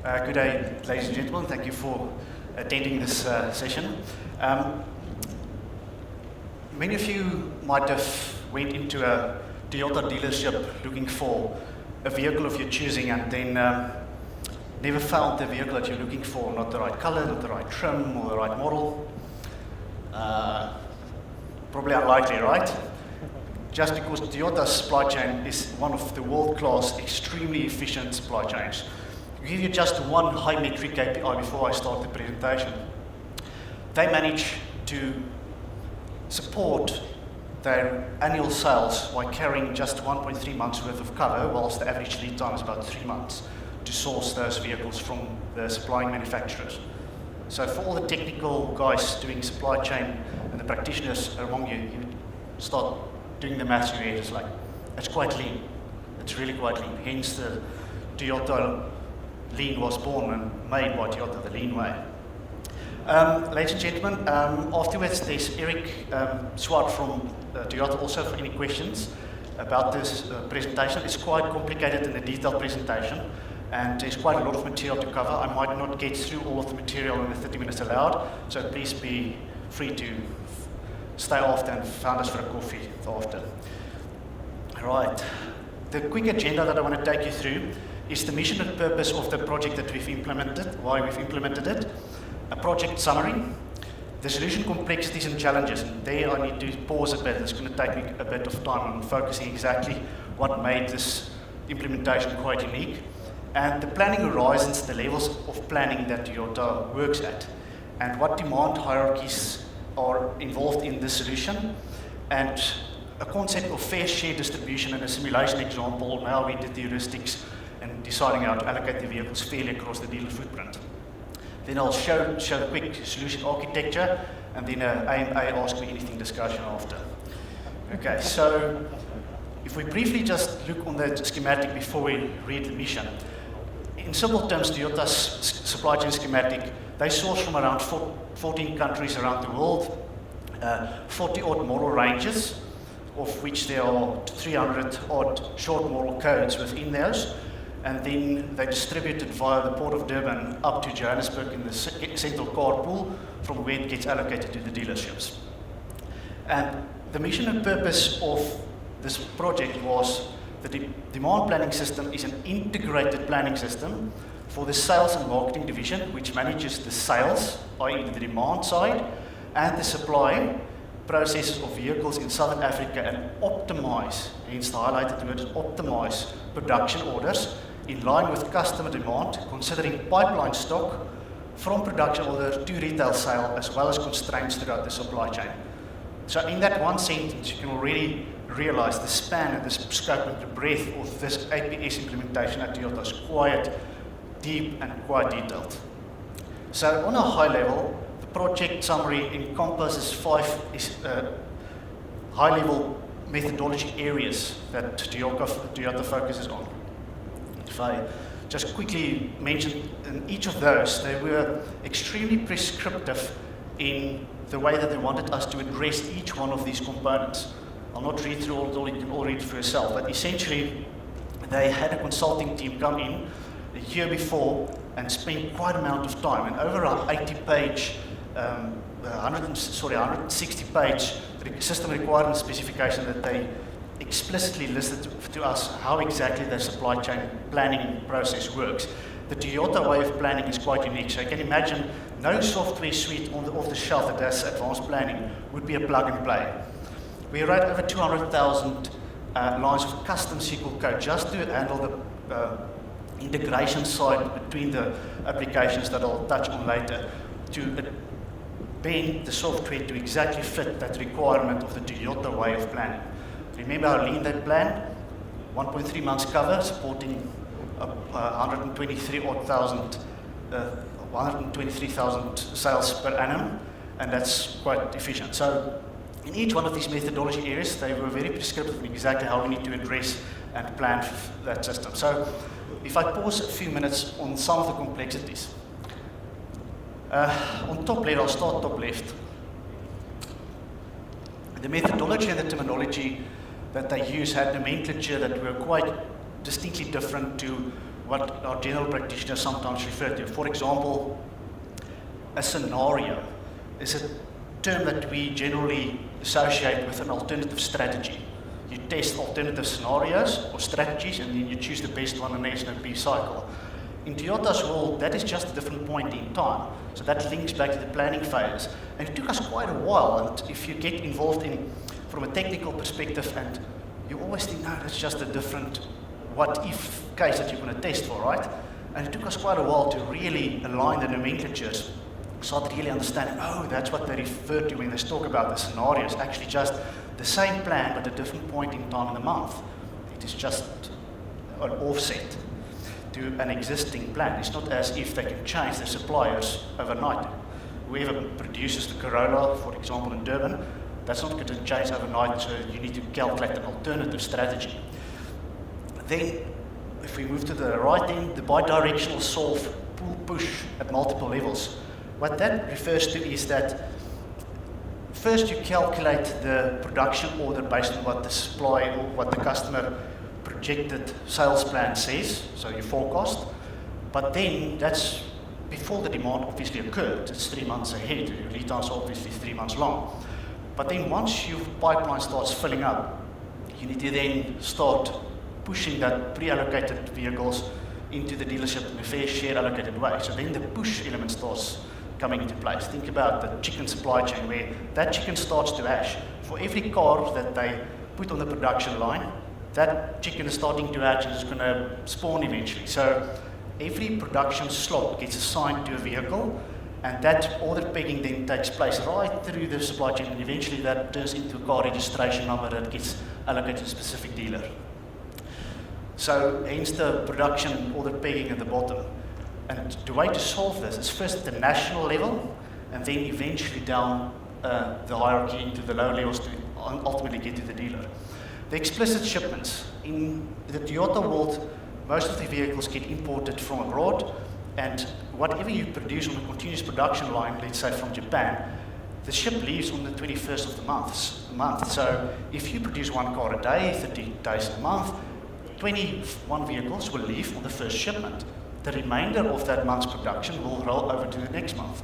Good day, ladies and gentlemen. Thank you for attending this session. Many of you might have went into a Toyota dealership looking for a vehicle of your choosing and then never found the vehicle that you're looking for, not the right color, not the right trim, or the right model. Probably unlikely, right? Just because Toyota's supply chain is one of the world-class, extremely efficient supply chains. I'll give you just one high metric KPI before I start the presentation. They manage to support their annual sales by carrying just 1.3 months worth of cover, whilst the average lead time is about 3 months to source those vehicles from the supplying manufacturers. So for all the technical guys doing supply chain and the practitioners among you, you start doing the maths in your head. It's like, it's quite lean. It's really quite lean. Hence the Toyota Lean was born and made by Toyota the Lean way. Ladies and gentlemen, afterwards there's Eric Swart from Toyota also for any questions about this presentation. It's quite complicated in a detailed presentation and there's quite a lot of material to cover. I might not get through all of the material in the 30 minutes allowed, so please be free to stay after and find us for a coffee after. Right, the quick agenda that I want to take you through is the mission and purpose of the project that we've implemented, why we've implemented it, a project summary, the solution complexities and challenges, and there I need to pause a bit. It's going to take me a bit of time on focusing exactly what made this implementation quite unique, and the planning horizons, the levels of planning that Toyota works at, and what demand hierarchies are involved in this solution, and a concept of fair share distribution and a simulation example, how we did the heuristics and deciding how to allocate the vehicles fairly across the dealer footprint. Then I'll show the quick solution architecture, and then AMA ask me anything discussion after. Okay, so if we briefly just look on the schematic before we read the mission. In simple terms, Toyota's supply chain schematic, they source from around 14 countries around the world, 40 odd model ranges, of which there are 300 odd short model codes within those, and then they distribute it via the Port of Durban up to Johannesburg in the central car pool, from where it gets allocated to the dealerships. And the mission and purpose of this project was the demand planning system is an integrated planning system for the sales and marketing division, which manages the sales, i.e. the demand side, and the supply processes of vehicles in Southern Africa and optimize, hence the highlighted word, optimize production orders in line with customer demand, considering pipeline stock from production order to retail sale, as well as constraints throughout the supply chain. So in that one sentence, you can already realize the span and the scope and the breadth of this APS implementation at Toyota is quite deep and quite detailed. So on a high level, the project summary encompasses 5 high-level methodology areas that Toyota focuses on. If I just quickly mention in each of those, they were extremely prescriptive in the way that they wanted us to address each one of these components. I'll not read through all, you can all read it for yourself, but essentially they had a consulting team come in a year before and spend quite an amount of time, and over our 80-page, 160-page system requirement specification that they explicitly listed to us how exactly their supply chain planning process works. The Toyota way of planning is quite unique, so you can imagine no software suite off the shelf that has advanced planning would be a plug and play. We write over 200,000 lines of custom SQL code just to handle the integration side between the applications that I'll touch on later, to bend the software to exactly fit that requirement of the Toyota way of planning. Remember how lean they planned? 1.3 months cover, supporting 123,000 sales per annum, and that's quite efficient. So in each one of these methodology areas, they were very prescriptive in exactly how we need to address and plan that system. So if I pause a few minutes on some of the complexities. On top left, I'll start top left. The methodology and the terminology that they use had nomenclature that were quite distinctly different to what our general practitioners sometimes refer to. For example, a scenario is a term that we generally associate with an alternative strategy. You test alternative scenarios or strategies, and then you choose the best one in the S&P cycle. In Toyota's world, that is just a different point in time. So that links back to the planning phase. And it took us quite a while, and if you get involved in, from a technical perspective, and you always think, no, that's just a different what-if case that you're going to test for, right? And it took us quite a while to really align the nomenclatures, start really understanding, oh, that's what they refer to when they talk about the scenarios. Actually just the same plan, but a different point in time in the month. It is just an offset to an existing plan. It's not as if they can change their suppliers overnight. Whoever produces the Corolla, for example, in Durban, that's not going to change overnight, so you need to calculate an alternative strategy. Then, if we move to the right end, the bidirectional solve pull-push at multiple levels. What that refers to is that first you calculate the production order based on what the supply or what the customer projected sales plan says, so you forecast, but then that's before the demand obviously occurred. It's 3 months ahead. Your lead times are obviously 3 months long. But then once your pipeline starts filling up, you need to then start pushing that pre-allocated vehicles into the dealership in a fair share allocated way. So then the push element starts coming into place. Think about the chicken supply chain, where that chicken starts to hatch. For every car that they put on the production line, that chicken is starting to hatch and is going to spawn eventually. So every production slot gets assigned to a vehicle, and that order pegging then takes place right through the supply chain, and eventually that turns into a car registration number that gets allocated to a specific dealer. So hence the production order pegging at the bottom. And the way to solve this is first at the national level, and then eventually down the hierarchy into the lower levels to ultimately get to the dealer. The explicit shipments. In the Toyota world, most of the vehicles get imported from abroad, and whatever you produce on a continuous production line, let's say from Japan, the ship leaves on the 21st of the month. So if you produce 1 car a day, 30 days a month, 21 vehicles will leave on the first shipment. The remainder of that month's production will roll over to the next month.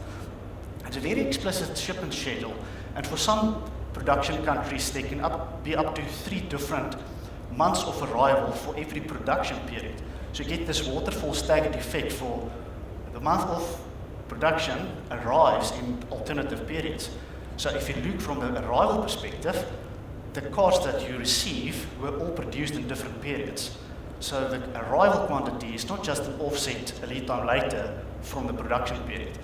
It's a very explicit shipment schedule, and for some production countries, there can be up to 3 different months of arrival for every production period. So you get this waterfall staggered effect for the month of production arrives in alternative periods. So if you look from the arrival perspective, the cars that you receive were all produced in different periods. So the arrival quantity is not just an offset a lead time later from the production period.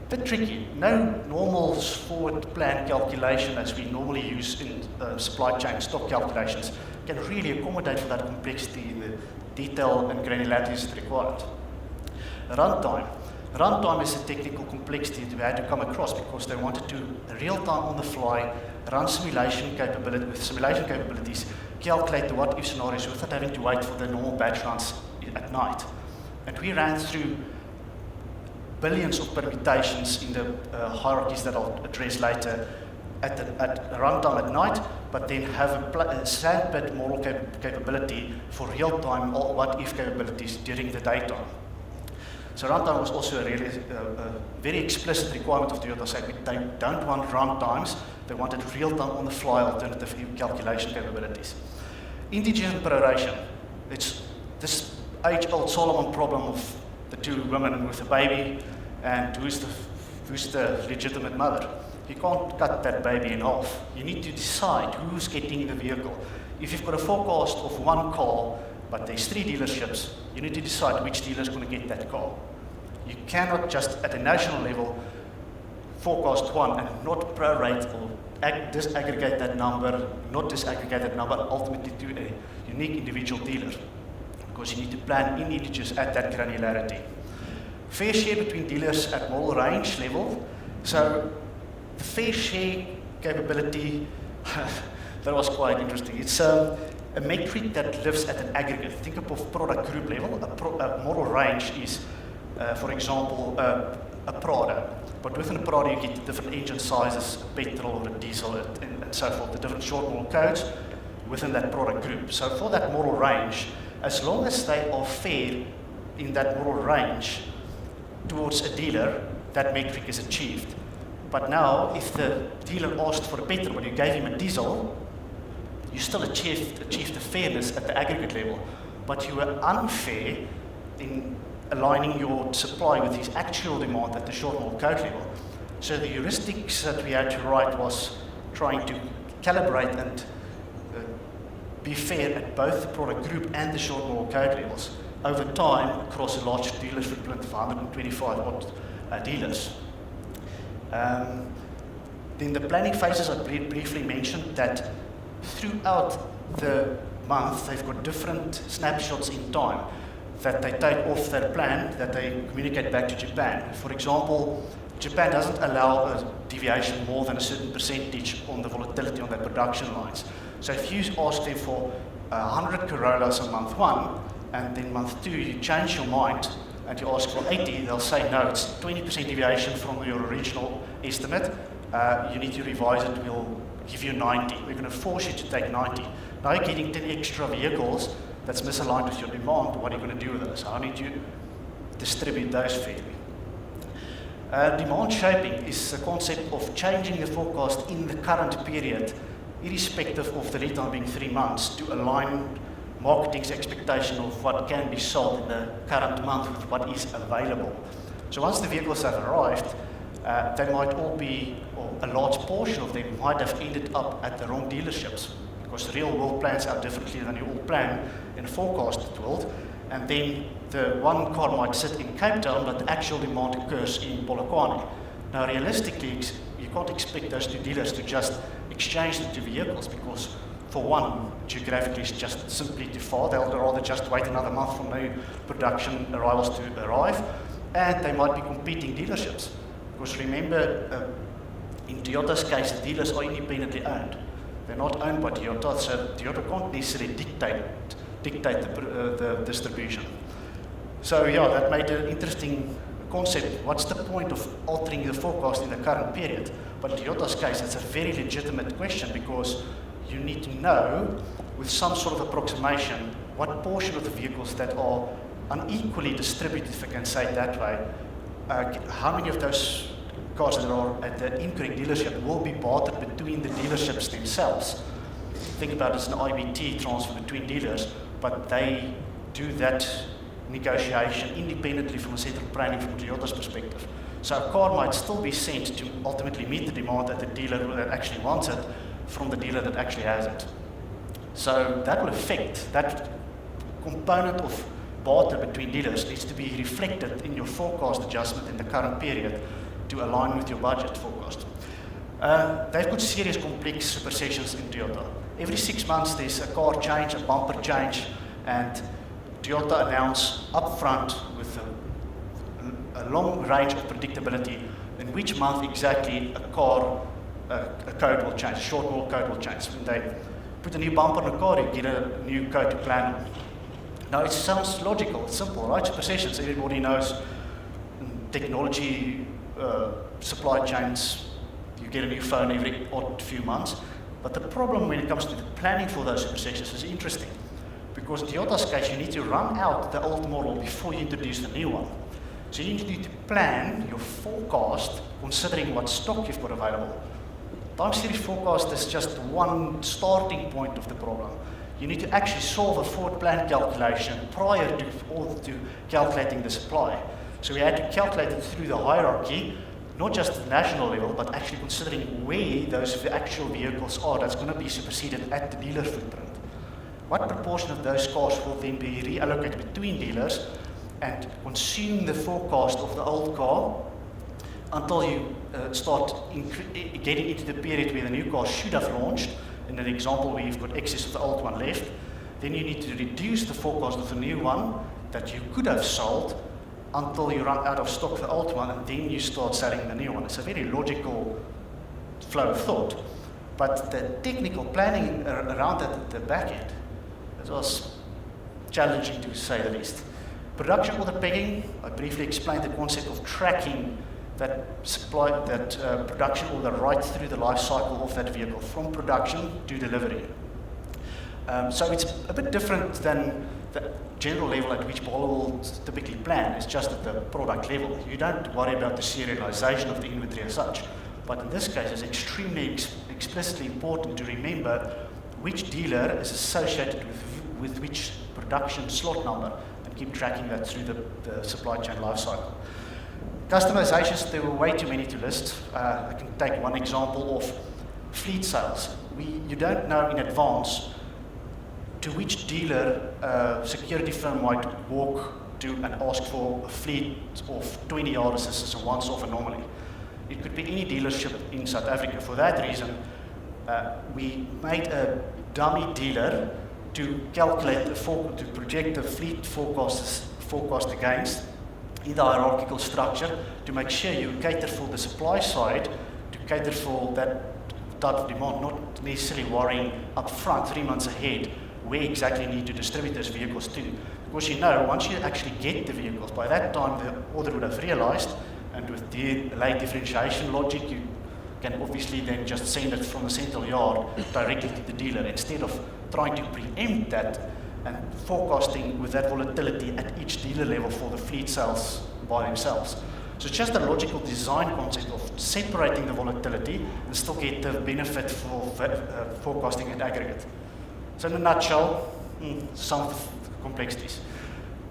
A bit tricky. No normal forward plan calculation as we normally use in supply chain stock calculations can really accommodate for that complexity in the detail and granularity required. Runtime. Runtime is a technical complexity that we had to come across because they wanted to real-time on the fly run simulation capability with simulation capabilities, calculate the what-if scenarios without having to wait for the normal batch runs at night. And we ran through billions of permutations in the hierarchies that I'll address later at runtime at night, but then have a sandpit model capability for real-time what-if capabilities during the daytime. So runtime was also a really very explicit requirement of Toyota. They don't want runtimes, they wanted real-time on-the-fly alternative calculation capabilities. Indigent proration. It's this age-old Solomon problem of the 2 women with a baby and who's the legitimate mother. You can't cut that baby in half. You need to decide who's getting the vehicle. If you've got a forecast of 1 car, but there's 3 dealerships, you need to decide which dealer is going to get that car. You cannot just at a national level forecast 1 and not prorate or disaggregate that number, ultimately to a unique individual dealer, because you need to plan in integers at that granularity. Fair share between dealers at model range level. So the fair share capability, that was quite interesting. It's a metric that lives at an aggregate. Think of product group level. A model range is, for example, a Prado. But within a Prado, you get different engine sizes, a petrol or a diesel, and so forth, the different short model codes within that product group. So for that model range, as long as they are fair in that model range towards a dealer, that metric is achieved. But now, if the dealer asked for a petrol, but you gave him a diesel, you still achieved the fairness at the aggregate level, but you were unfair in aligning your supply with his actual demand at the short model code level. So the heuristics that we had to write was trying to calibrate and be fair at both the product group and the short model code levels over time across a large dealer footprint of 125 odd dealers. Then the planning phases, I briefly mentioned that throughout the month they've got different snapshots in time that they take off their plan, that they communicate back to Japan. For example, Japan doesn't allow a deviation more than a certain percentage on the volatility on their production lines. So if you ask them for 100 Corollas on month 1, and then month 2 you change your mind and you ask for 80, they'll say no, it's 20% deviation from your original estimate. You need to revise it, we'll give you 90. We're going to force you to take 90. Now you're getting 10 extra vehicles that's misaligned with your demand. What are you going to do with those? How need you distribute those fairly? Demand shaping is the concept of changing the forecast in the current period, irrespective of the lead time being 3 months, to align marketing's expectation of what can be sold in the current month with what is available. So once the vehicles have arrived, they might all be, or a large portion of them might have ended up at the wrong dealerships, because the real world plans out differently than you all plan in a forecasted world. And then the one car might sit in Cape Town, but the actual demand occurs in Polokwane. Now realistically, you can't expect those two dealers to just exchange the two vehicles, because for one, geographically it's just simply too far. They'll rather just wait another month for new production arrivals to arrive, and they might be competing dealerships. Because remember, in Toyota's case, the dealers are independently owned. They're not owned by Toyota, so Toyota can't necessarily dictate the distribution. So yeah, that made an interesting concept. What's the point of altering the forecast in the current period? But in Toyota's case, it's a very legitimate question, because you need to know with some sort of approximation what portion of the vehicles that are unequally distributed, if I can say it that way, how many of those cars that are at the incorrect dealership will be bartered between the dealerships themselves. Think about it as an IBT transfer between dealers, but they do that negotiation independently from a central planning from Toyota's perspective. So a car might still be sent to ultimately meet the demand at the dealer that actually wants it from the dealer that actually has it. So that will affect, that component of barter between dealers needs to be reflected in your forecast adjustment in the current period to align with your budget forecast. They've got serious complex supersessions in Toyota. Every 6 months there's a car change, a bumper change, and Toyota announce upfront with a long range of predictability in which month exactly a code will change, a short model code will change. When they put a new bumper on a car, you get a new code to plan on. Now it sounds logical, it's simple, right? Supersessions, everybody knows technology, supply chains, you get a new phone every odd few months. But the problem when it comes to the planning for those supersessions is interesting. Because in Toyota's case, you need to run out the old model before you introduce the new one. So you need to plan your forecast considering what stock you've got available. Time series forecast is just one starting point of the problem. You need to actually solve a forward plan calculation prior to calculating the supply. So we had to calculate it through the hierarchy, not just at the national level, but actually considering where those actual vehicles are that's going to be superseded at the dealer footprint. What proportion of those cars will then be reallocated between dealers and consume the forecast of the old car until you start getting into the period where the new car should have launched. In an example where you've got excess of the old one left, then you need to reduce the forecast of the new one that you could have sold until you run out of stock of the old one, and then you start selling the new one. It's a very logical flow of thought. But the technical planning around that at the back end, it was challenging to say the least. Production order pegging, I briefly explained the concept of tracking that production order right through the life cycle of that vehicle, from production to delivery. So it's a bit different than the general level at which Bolo will typically plan. It's just at the product level. You don't worry about the serialization of the inventory as such. But in this case, it's extremely explicitly important to remember which dealer is associated with which production slot number, and keep tracking that through the supply chain lifecycle. Customizations, there were way too many to list. I can take one example of fleet sales. You don't know in advance to which dealer a security firm might walk to and ask for a fleet of 20 yard assists as a once-off anomaly. It could be any dealership in South Africa. For that reason, we made a dummy dealer to calculate to project the fleet forecast against in the hierarchical structure to make sure you cater for the supply side, to cater for that type of demand, not necessarily worrying up front 3 months ahead where exactly you need to distribute those vehicles to. Because you know, once you actually get the vehicles, by that time the order would have realized, and with the late differentiation logic, you can obviously then just send it from the central yard directly to the dealer instead of trying to preempt that and forecasting with that volatility at each dealer level for the fleet sales by themselves. So it's just a logical design concept of separating the volatility and still get the benefit for forecasting at aggregate. So in a nutshell, some of the complexities.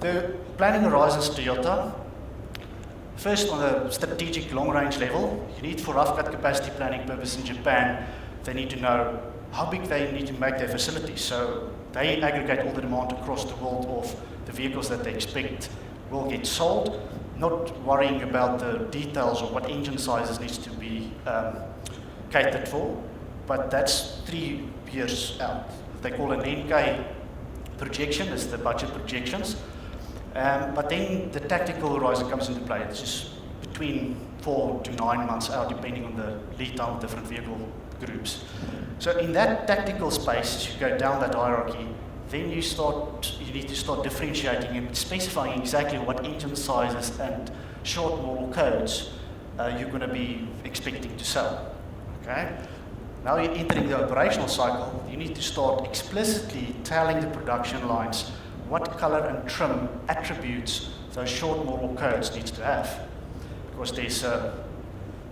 The planning horizons Toyota. First, on the strategic long-range level, you need for rough cut capacity planning purposes in Japan, they need to know how big they need to make their facilities. So they aggregate all the demand across the world of the vehicles that they expect will get sold, not worrying about the details of what engine sizes needs to be catered for, but that's 3 years out. They call an NK projection, it's the budget projections. But then the tactical horizon comes into play. It's just between 4 to 9 months out, depending on the lead time of different vehicle groups. So in that tactical space, as you go down that hierarchy, then you need to start differentiating and specifying exactly what engine sizes and short model codes you're going to be expecting to sell. Okay? Now you're entering the operational cycle, you need to start explicitly telling the production lines what color and trim attributes those short model codes needs to have. Because there's a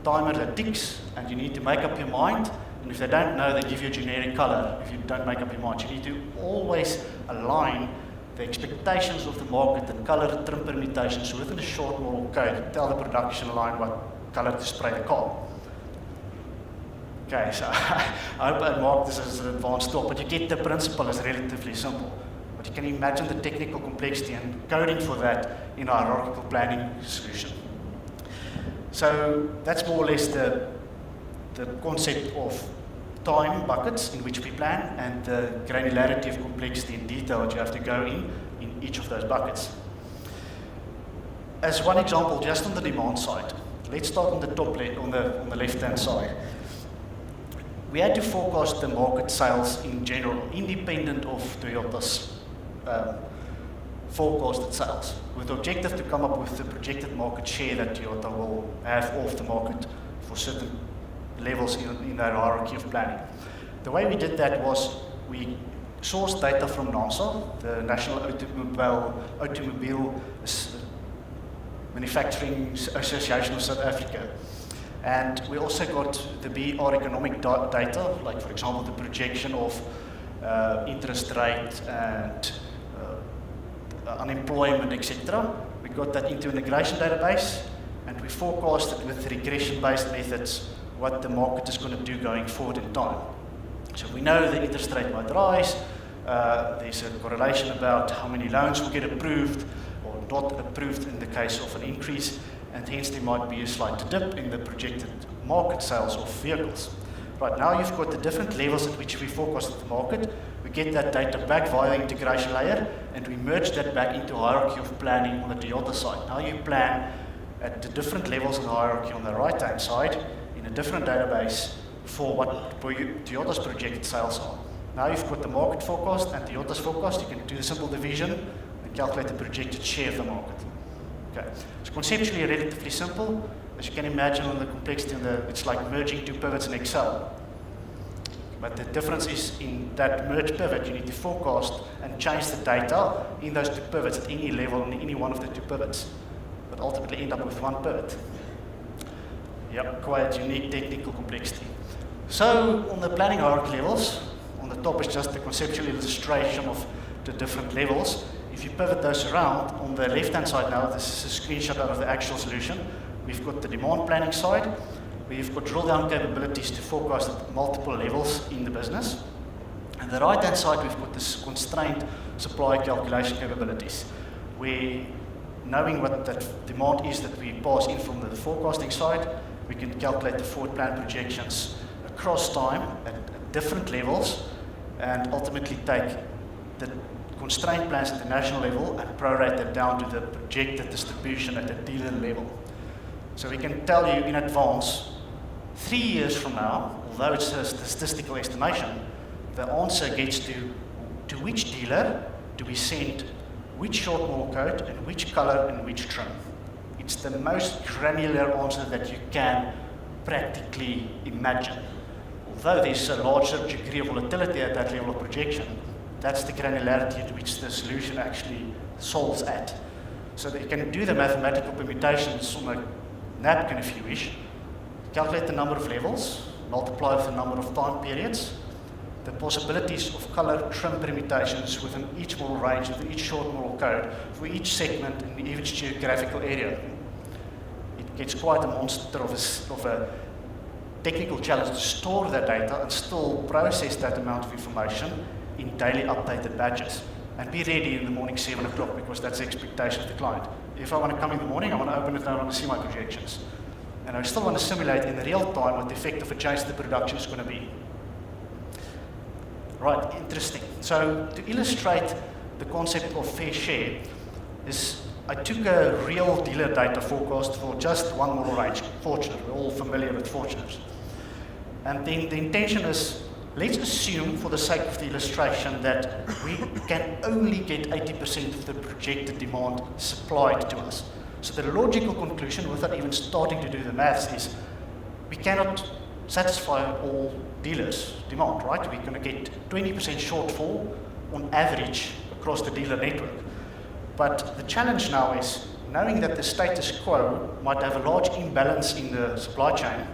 timer that ticks and you need to make up your mind, and if they don't know, they give you a generic color if you don't make up your mind. You need to always align the expectations of the market and color and trim permutations within a short model code. Tell the production line what color to spray the car. Okay, so I hope I marked this as an advanced talk, but you get the principle is relatively simple. But you can imagine the technical complexity and coding for that in our hierarchical planning solution. So that's more or less the concept of time buckets in which we plan and the granularity of complexity and detail that you have to go in each of those buckets. As one example, just on the demand side, let's start on the top on the left-hand side. We had to forecast the market sales in general, independent of Toyota's forecasted sales, with the objective to come up with the projected market share that Toyota will have off the market for certain levels in their hierarchy of planning. The way we did that was we sourced data from NASA, the National Automobile Manufacturing Association of South Africa. And we also got the BR economic data, like for example the projection of interest rate and unemployment, etc. We got that into an integration database, and we forecasted with regression-based methods what the market is going to do going forward in time. So we know the interest rate might rise. There's a correlation about how many loans will get approved or not approved in the case of an increase, and hence there might be a slight dip in the projected market sales of vehicles. Right now you've got the different levels at which we forecast the market. We get that data back via the integration layer, and we merge that back into hierarchy of planning on the Toyota side. Now you plan at the different levels of the hierarchy on the right-hand side in a different database for what Toyota's projected sales are. Now you've got the market forecast and Toyota's forecast. You can do the simple division and calculate the projected share of the market. Okay. So conceptually relatively simple. As you can imagine on the complexity, it's like merging two pivots in Excel. But the difference is in that merge pivot, you need to forecast and change the data in those two pivots at any level in any one of the two pivots, but ultimately end up with one pivot. Yep, quite unique technical complexity. So on the planning hierarchy levels, on the top is just the conceptual illustration of the different levels. If you pivot those around, on the left-hand side now, this is a screenshot out of the actual solution. We've got the demand planning side. We've got drill-down capabilities to forecast at multiple levels in the business. And the right-hand side, we've got this constrained supply calculation capabilities, where knowing what that demand is that we pass in from the forecasting side, we can calculate the forward plan projections across time at different levels, and ultimately take the constraint plans at the national level and prorate that down to the projected distribution at the dealer level. So we can tell you in advance, 3 years from now, although it's a statistical estimation, the answer gets to which dealer do we send which short model code and which color and which trim. It's the most granular answer that you can practically imagine. Although there's a larger degree of volatility at that level of projection, that's the granularity at which the solution actually solves at. So that you can do the mathematical permutations on a napkin if you wish, calculate the number of levels, multiply with the number of time periods, the possibilities of color trim permutations within each model range, within each short model code, for each segment in each geographical area. It gets quite a monster of a technical challenge to store that data and still process that amount of information in daily updated batches. And be ready in the morning 7 o'clock, because that's the expectation of the client. If I want to come in the morning, I want to open it and I want to see my projections. And I still want to simulate in real time what the effect of a change to the production is going to be. Right, interesting. So to illustrate the concept of fair share, I took a real dealer data forecast for just one model range, Fortuner. We're all familiar with Fortuners. And then the intention is, let's assume, for the sake of the illustration, that we can only get 80% of the projected demand supplied to us. So the logical conclusion, without even starting to do the maths, is we cannot satisfy all dealers' demand, right? We're going to get 20% shortfall on average across the dealer network. But the challenge now is, knowing that the status quo might have a large imbalance in the supply chain,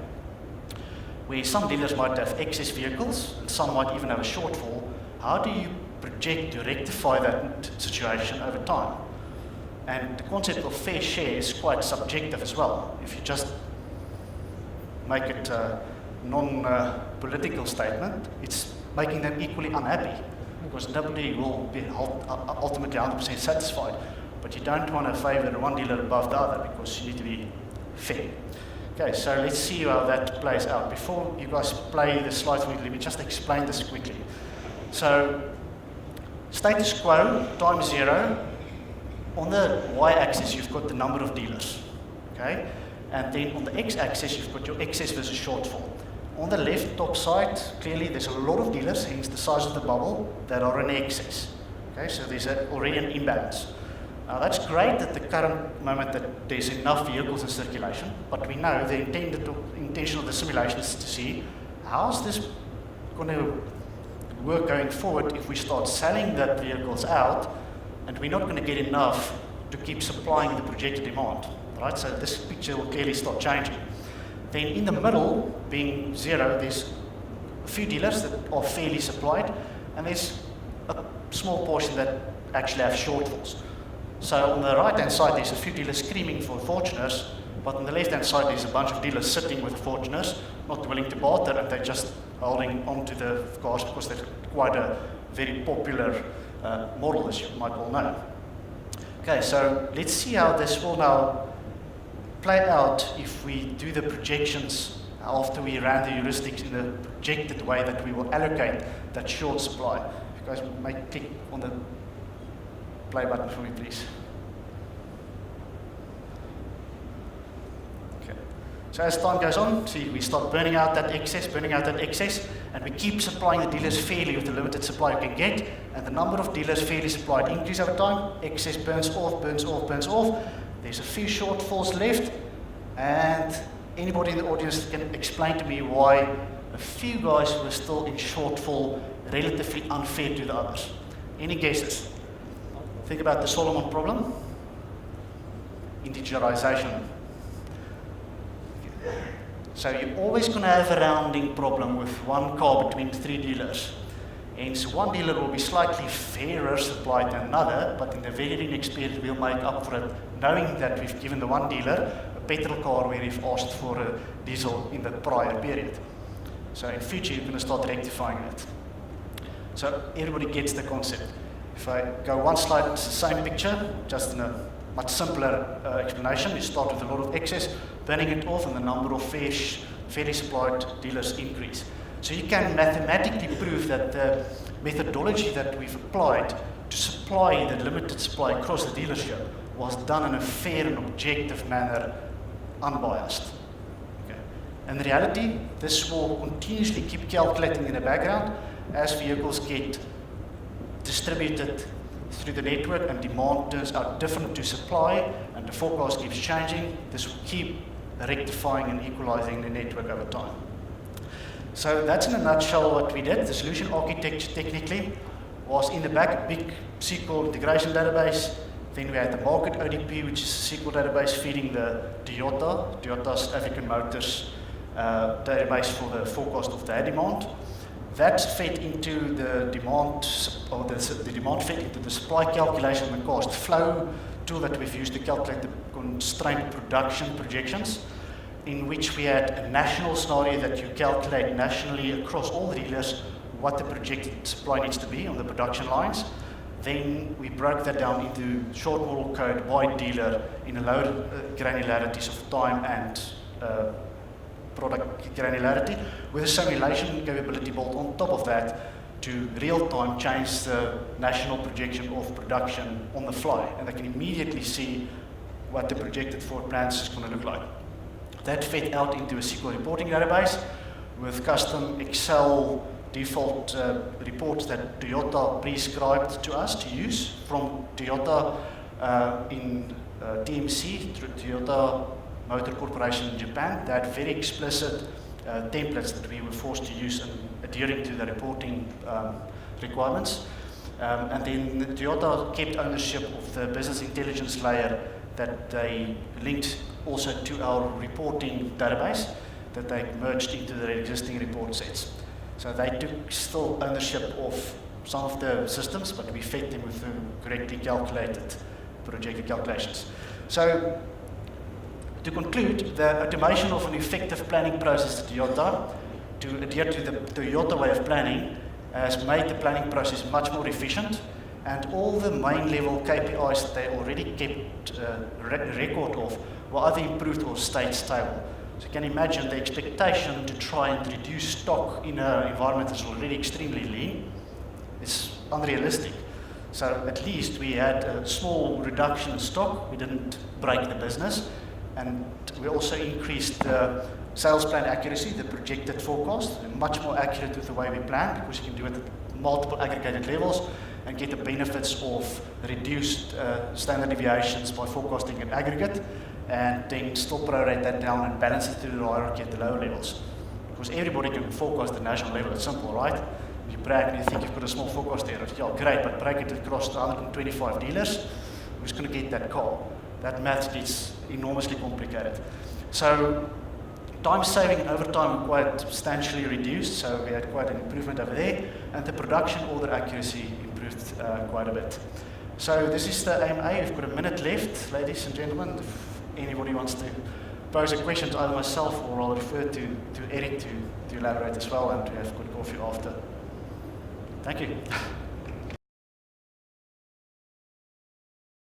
where some dealers might have excess vehicles and some might even have a shortfall, how do you project to rectify that situation over time? And the concept of fair share is quite subjective as well. If you just make it a non-political statement, it's making them equally unhappy, because nobody will be ultimately 100% satisfied. But you don't want to favor one dealer above the other, because you need to be fair. Okay, so let's see how that plays out. Before you guys play the slides with me, let me just explain this quickly. So, status quo, time 0. On the y-axis, you've got the number of dealers. Okay? And then on the x-axis, you've got your excess versus shortfall. On the left top side, clearly there's a lot of dealers, hence the size of the bubble, that are in excess. Okay, so there's already an imbalance. Now that's great at the current moment that there's enough vehicles in circulation, but we know the intention of the simulation is to see how's this going to work going forward if we start selling the vehicles out and we're not going to get enough to keep supplying the projected demand. Right? So this picture will clearly start changing. Then in the middle, being 0, there's a few dealers that are fairly supplied, and there's a small portion that actually have shortfalls. So on the right-hand side, there's a few dealers screaming for Fortuners, but on the left-hand side, there's a bunch of dealers sitting with Fortuners, not willing to barter, and they're just holding onto the cars because they're quite a very popular model, as you might all know. Okay, so let's see how this will now play out if we do the projections after we ran the heuristics in the projected way that we will allocate that short supply. If you guys might click on the play button for me, please. Okay. So as time goes on, see, we start burning out that excess, and we keep supplying the dealers fairly with the limited supply we can get, and the number of dealers fairly supplied increase over time. Excess burns off. There's a few shortfalls left, and anybody in the audience can explain to me why a few guys were still in shortfall, relatively unfair to the others. Any guesses? Think about the Solomon problem. Integerization. So you're always going to have a rounding problem with one car between 3 dealers. Hence, one dealer will be slightly fairer supplied than another, but in the very next period we'll make up for it, knowing that we've given the one dealer a petrol car where we've asked for a diesel in the prior period. So in future you're going to start rectifying it. So everybody gets the concept. If I go one slide, it's the same picture, just in a much simpler explanation. You start with a lot of excess, burning it off, and the number of fairly supplied dealers increase. So you can mathematically prove that the methodology that we've applied to supply the limited supply across the dealership was done in a fair and objective manner, unbiased. Okay. In reality, this will continuously keep calculating in the background as vehicles get distributed through the network and demand turns out different to supply and the forecast keeps changing. This will keep rectifying and equalizing the network over time. So that's in a nutshell what we did. The solution architecture technically was in the back a big SQL integration database. Then we had the market ODP, which is a SQL database feeding the Toyota's African Motors database for the forecast of their demand. That fed into the demand, or the demand fed into the supply calculation and the cost flow tool that we've used to calculate the constrained production projections, in which we had a national scenario that you calculate nationally across all the dealers what the projected supply needs to be on the production lines. Then we broke that down into short model code by dealer in a low granularities of time and product granularity, with a simulation capability built on top of that to real-time change the national projection of production on the fly, and they can immediately see what the projected forward plans is going to look like. That fed out into a SQL reporting database with custom Excel default reports that Toyota prescribed to us to use from Toyota in TMC, through Toyota Motor Corporation in Japan. They had very explicit templates that we were forced to use and adhering to the reporting requirements. And then Toyota kept ownership of the business intelligence layer that they linked also to our reporting database that they merged into their existing report sets. So they took still ownership of some of the systems, but we fed them with the correctly calculated projected calculations. So to conclude, the automation of an effective planning process at Toyota to adhere to the Toyota way of planning has made the planning process much more efficient, and all the main level KPIs that they already kept record of were either improved or stayed stable. So you can imagine the expectation to try and reduce stock in an environment that's already extremely lean is unrealistic. So at least we had a small reduction in stock, we didn't break the business, and we also increased the sales plan accuracy, the projected forecast, and much more accurate with the way we plan, because you can do it at multiple aggregated levels and get the benefits of reduced standard deviations by forecasting in aggregate, and then still prorate that down and balance it through the hierarchy at the lower levels. Because everybody can forecast at the national level, it's simple, right? If you brag and you think you've got a small forecast there, yeah, great, but break it across the 125 dealers, who's going to get that car? That math gets enormously complicated. So time saving and overtime were quite substantially reduced, so we had quite an improvement over there, and the production order accuracy improved quite a bit. So this is the AMA. We've got a minute left, ladies and gentlemen. If anybody wants to pose a question to either myself, or I'll refer to Eric to elaborate as well, and to have good coffee after. Thank you.